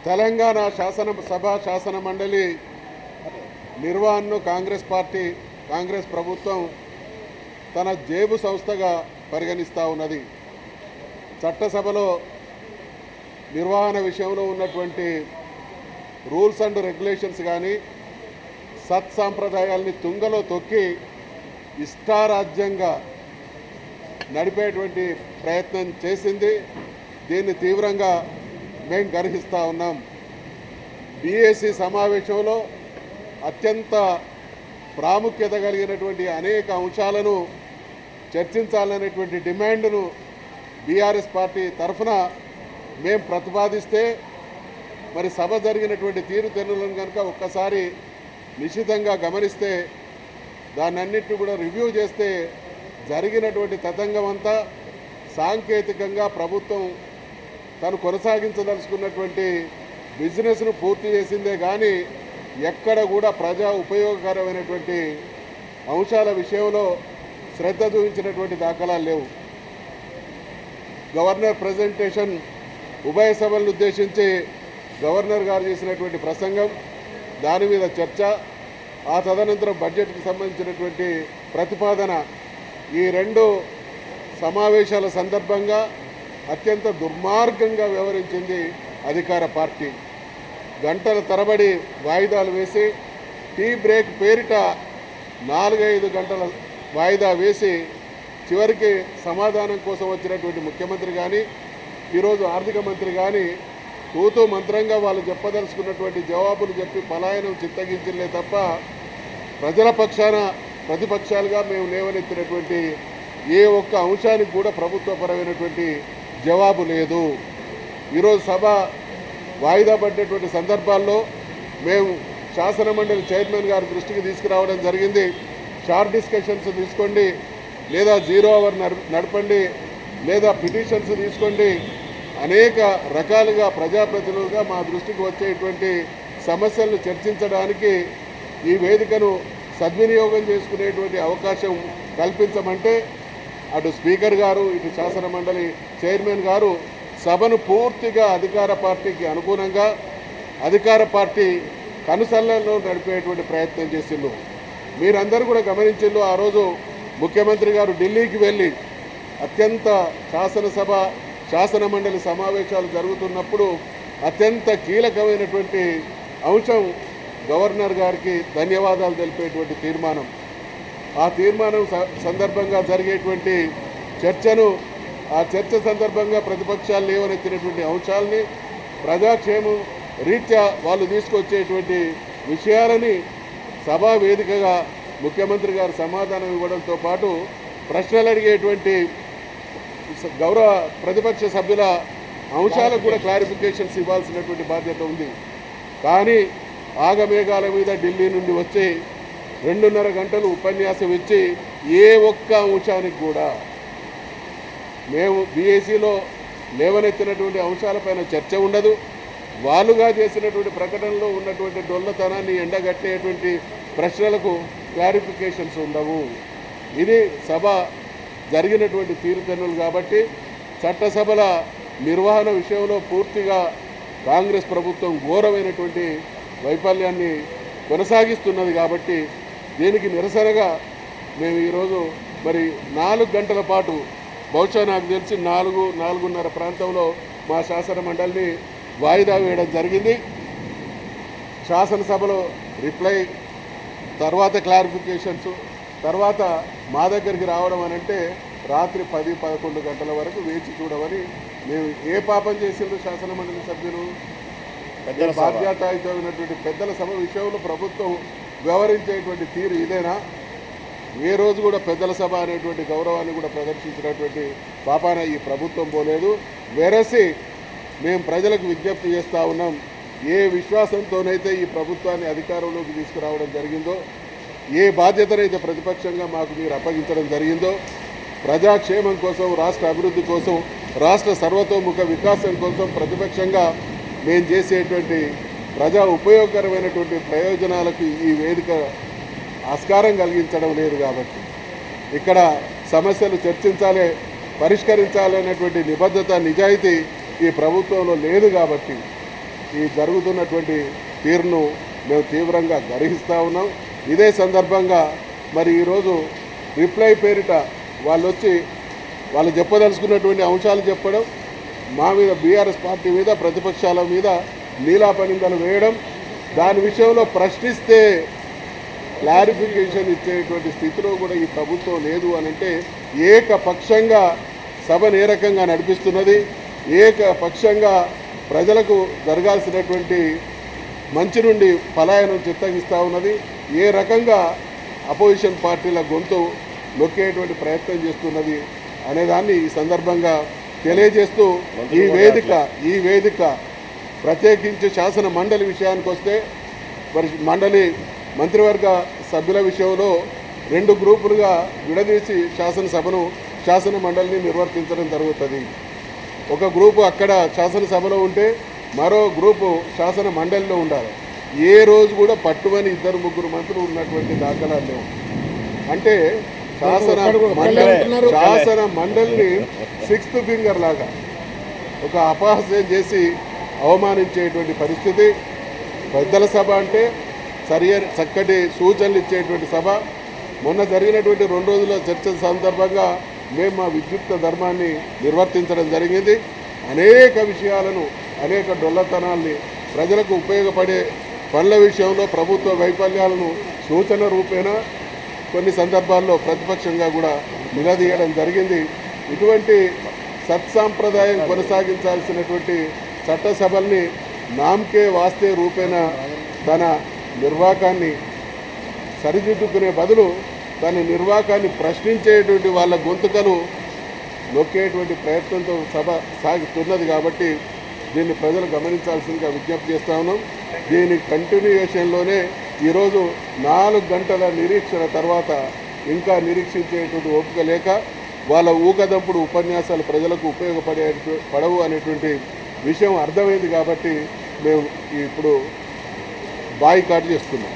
తెలంగాణ శాసన మండలి నిర్వహణను కాంగ్రెస్ ప్రభుత్వం తన జేబు సంస్థగా పరిగణిస్తూ ఉన్నది. చట్టసభలో నిర్వహణ విషయంలో ఉన్నటువంటి రూల్స్ అండ్ రెగ్యులేషన్స్ కానీ సత్సాంప్రదాయాల్ని తుంగలో తొక్కి ఇష్టారాజ్యంగా నడిపేటువంటి ప్రయత్నం చేసింది. దీన్ని తీవ్రంగా మేము గర్హిస్తూ ఉన్నాం. బీఏసీ సమావేశంలో అత్యంత ప్రాముఖ్యత కలిగినటువంటి అనేక అంశాలను చర్చించాలనేటువంటి డిమాండ్ను బీఆర్ఎస్ పార్టీ తరఫున మేము ప్రతిపాదిస్తే మరి సభ జరిగినటువంటి తీరుతెన్నులను కనుక ఒక్కసారి నిశితంగా గమనిస్తే దాన్నన్నింటినీ కూడా రివ్యూ చేస్తే జరిగినటువంటి తతంగం అంతా సాంకేతికంగా ప్రభుత్వం తను కొనసాగించదలుచుకున్నటువంటి బిజినెస్ను పూర్తి చేసిందే కానీ ఎక్కడ కూడా ప్రజా ఉపయోగకరమైనటువంటి అంశాల విషయంలో శ్రద్ధ చూపించినటువంటి దాఖలాలు లేవు. గవర్నర్ ప్రజెంటేషన్ ఉభయ సభలను ఉద్దేశించి గవర్నర్ గారు చేసినటువంటి ప్రసంగం, దాని మీద చర్చ, ఆ తదనంతరం బడ్జెట్కి సంబంధించినటువంటి ప్రతిపాదన, ఈ రెండు సమావేశాల సందర్భంగా అత్యంత దుర్మార్గంగా వ్యవహరించింది అధికార పార్టీ. గంటల తరబడి వాయిదాలు వేసి టీ బ్రేక్ పేరిట 4-5 గంటల వాయిదా వేసి చివరికి సమాధానం కోసం వచ్చినటువంటి ముఖ్యమంత్రి కానీ ఈరోజు ఆర్థిక మంత్రి కానీ తూతూ మంత్రంగా వాళ్ళు చెప్పదలుచుకున్నటువంటి జవాబులు చెప్పి పలాయనం చిత్తగించలే తప్ప ప్రజల పక్షాన ప్రతిపక్షాలుగా మేము లేవనెత్తినటువంటి ఏ ఒక్క అంశానికి కూడా ప్రభుత్వపరమైనటువంటి జవాబు లేదు. ఈరోజు సభ వాయిదా పడ్డటువంటి సందర్భాల్లో మేము శాసనమండలి చైర్మన్ గారి దృష్టికి తీసుకురావడం జరిగింది. షార్ట్ డిస్కషన్స్ తీసుకోండి, లేదా 0 అవర్ నడపండి, లేదా పిటిషన్స్ తీసుకోండి. అనేక రకాలుగా ప్రజాప్రతినిధులుగా మా దృష్టికి వచ్చేటువంటి సమస్యలను చర్చించడానికి ఈ వేదికను సద్వినియోగం చేసుకునేటువంటి అవకాశం కల్పించమంటే అటు స్పీకర్ గారు, ఇటు శాసన మండలి చైర్మన్ గారు సభను పూర్తిగా అధికార పార్టీకి అనుగుణంగా అధికార పార్టీ కనుసన్నల్లో నడిపేటువంటి ప్రయత్నం చేసిండ్రు. మీరందరూ కూడా గమనించిండ్రు. ఆ రోజు ముఖ్యమంత్రి గారు ఢిల్లీకి వెళ్ళి అత్యంత శాసన మండలి సమావేశాలు జరుగుతున్నప్పుడు అత్యంత కీలకమైనటువంటి అంశం గవర్నర్ గారికి ధన్యవాదాలు తెలిపేటువంటి తీర్మానం. ఆ తీర్మానం సందర్భంగా జరిగేటువంటి చర్చను, ఆ చర్చ సందర్భంగా ప్రతిపక్షాలు లేవనెత్తినటువంటి అంశాలని, ప్రజాక్షేమం రీత్యా వాళ్ళు తీసుకొచ్చేటువంటి విషయాలని సభా వేదికగా ముఖ్యమంత్రి గారు సమాధానం ఇవ్వడంతో పాటు ప్రశ్నలు అడిగేటువంటి గౌరవ ప్రతిపక్ష సభ్యుల అంశాలకు కూడా క్లారిఫికేషన్స్ ఇవ్వాల్సినటువంటి బాధ్యత ఉంది. కానీ ఆగమేఘాల మీద ఢిల్లీ నుండి వచ్చి 2.5 గంటలు ఉపన్యాసం ఇచ్చి ఏ ఒక్క అంశానికి కూడా మేము బీఏసీలో లేవనెత్తినటువంటి అంశాలపైన చర్చ ఉండదు. వాళ్ళుగా చేసినటువంటి ప్రకటనలో ఉన్నటువంటి డొల్లతనాన్ని ఎండగట్టేటువంటి ప్రశ్నలకు క్లారిఫికేషన్స్ ఉండవు. ఇది సభ జరిగినటువంటి తీరుతెన్నులు. కాబట్టి చట్టసభల నిర్వహణ విషయంలో పూర్తిగా కాంగ్రెస్ ప్రభుత్వం ఘోరమైనటువంటి వైఫల్యాన్ని కొనసాగిస్తున్నది. కాబట్టి దీనికి నిరసనగా మేము ఈరోజు మరి 4 గంటల పాటు, బహుశా నాకు తెలిసి 4-4:30 ప్రాంతంలో మా శాసన మండలిని వాయిదా వేయడం జరిగింది. శాసనసభలో రిప్లై, తర్వాత క్లారిఫికేషన్స్, తర్వాత మా దగ్గరికి రావడం అని అంటే రాత్రి 10-11 గంటల వరకు వేచి చూడమని. మేము ఏ పాపం చేసిండ్రు శాసన మండలి సభ్యులు? బాధ్యతాయుతమైనటువంటి పెద్దల సభ విషయంలో ప్రభుత్వం వ్యవహరించేటువంటి తీరు ఇదేనా? ఏ రోజు కూడా పెద్దల సభ అనేటువంటి గౌరవాన్ని కూడా ప్రదర్శించినటువంటి పాపాన ఈ ప్రభుత్వం పోలేదు. వెరసి మేము ప్రజలకు విజ్ఞప్తి చేస్తూ ఉన్నాం. ఏ విశ్వాసంతోనైతే ఈ ప్రభుత్వాన్ని అధికారంలోకి తీసుకురావడం జరిగిందో, ఏ బాధ్యతనైతే ప్రతిపక్షంగా మాకు మీరు అప్పగించడం జరిగిందో, ప్రజాక్షేమం కోసం, రాష్ట్ర అభివృద్ధి కోసం, రాష్ట్ర సర్వతోముఖ వికాసం కోసం ప్రతిపక్షంగా మేము చేసేటువంటి ప్రజా ఉపయోగకరమైనటువంటి ప్రయోజనాలకు ఈ వేదిక ఆస్కారం కలిగించడం లేదు. కాబట్టి ఇక్కడ సమస్యలు చర్చించాలి, పరిష్కరించాలనేటువంటి నిబద్ధత, నిజాయితీ ఈ ప్రభుత్వంలో లేదు. కాబట్టి ఈ జరుగుతున్నటువంటి తీరును మేము తీవ్రంగా గర్హిస్తూ ఉన్నాం. ఇదే సందర్భంగా మరి ఈరోజు రిప్లై పేరిట వాళ్ళు వచ్చి వాళ్ళు చెప్పదలుచుకున్నటువంటి అంశాలు చెప్పడం, మా మీద బీఆర్ఎస్ పార్టీ మీద ప్రతిపక్షాల మీద నీలాపనిందలు వేయడం, దాని విషయంలో ప్రశ్నిస్తే క్లారిఫికేషన్ ఇచ్చేటువంటి స్థితిలో కూడా ఈ ప్రభుత్వం లేదు అని అంటే ఏకపక్షంగా సభను ఏ రకంగా నడిపిస్తున్నది, ఏకపక్షంగా ప్రజలకు జరగాల్సినటువంటి మంచి నుండి పలాయనం చిత్తగిస్తూ ఉన్నది, ఏ రకంగా అపోజిషన్ పార్టీల గొంతు నొక్కేటువంటి ప్రయత్నం చేస్తున్నది అనేదాన్ని ఈ సందర్భంగా తెలియజేస్తూ ఈ వేదిక ప్రత్యేకించి శాసన మండలి విషయానికి వస్తే మరి మంత్రివర్గ సభ్యుల విషయంలో 2 గ్రూపులుగా విడదీసి శాసన మండలిని నిర్వర్తించడం జరుగుతుంది. ఒక గ్రూపు అక్కడ శాసనసభలో ఉంటే మరో గ్రూపు శాసన మండలిలో ఉండాలి. ఏ రోజు కూడా పట్టుమని 2-3 మంత్రులు ఉన్నటువంటి దాఖలాలు లేవు. అంటే శాసన మండలిని 6th ఫింగర్ లాగా ఒక అపహాస్యం చేసి అవమానించేటువంటి పరిస్థితి. పెద్దల సభ అంటే చక్కటి సూచనలు ఇచ్చేటువంటి సభ. మొన్న జరిగినటువంటి 2 రోజుల చర్చ సందర్భంగా మేము మా విద్యుక్త ధర్మాన్ని నిర్వర్తించడం జరిగింది. అనేక విషయాలను, అనేక డొల్లతనాల్ని, ప్రజలకు ఉపయోగపడే పనుల విషయంలో ప్రభుత్వ వైఫల్యాలను సూచన రూపేణ కొన్ని సందర్భాల్లో ప్రతిపక్షంగా కూడా నిలదీయడం జరిగింది. ఇటువంటి సత్సాంప్రదాయం కొనసాగించాల్సినటువంటి చట్టసభల్ని నామకే వాస్తే రూపేణ తన నిర్వాకాన్ని సరిదిద్దుకునే బదులు తన నిర్వాకాన్ని ప్రశ్నించేటువంటి వాళ్ళ గొంతుకలు నొక్కేటువంటి ప్రయత్నంతో సభ సాగుతున్నది. కాబట్టి దీన్ని ప్రజలు గమనించాల్సిందిగా విజ్ఞప్తి చేస్తా ఉన్నాం. దీని కంటిన్యూయేషన్లోనే ఈరోజు 4 గంటల నిరీక్షణ తర్వాత ఇంకా నిరీక్షించేటువంటి ఓపిక లేక వాళ్ళ ఊకదంపుడు ఉపన్యాసాలు ప్రజలకు పడవు అనేటువంటి విషయం అర్థమైంది. కాబట్టి మేము ఇప్పుడు బాయ్కాట్ చేస్తున్నాం.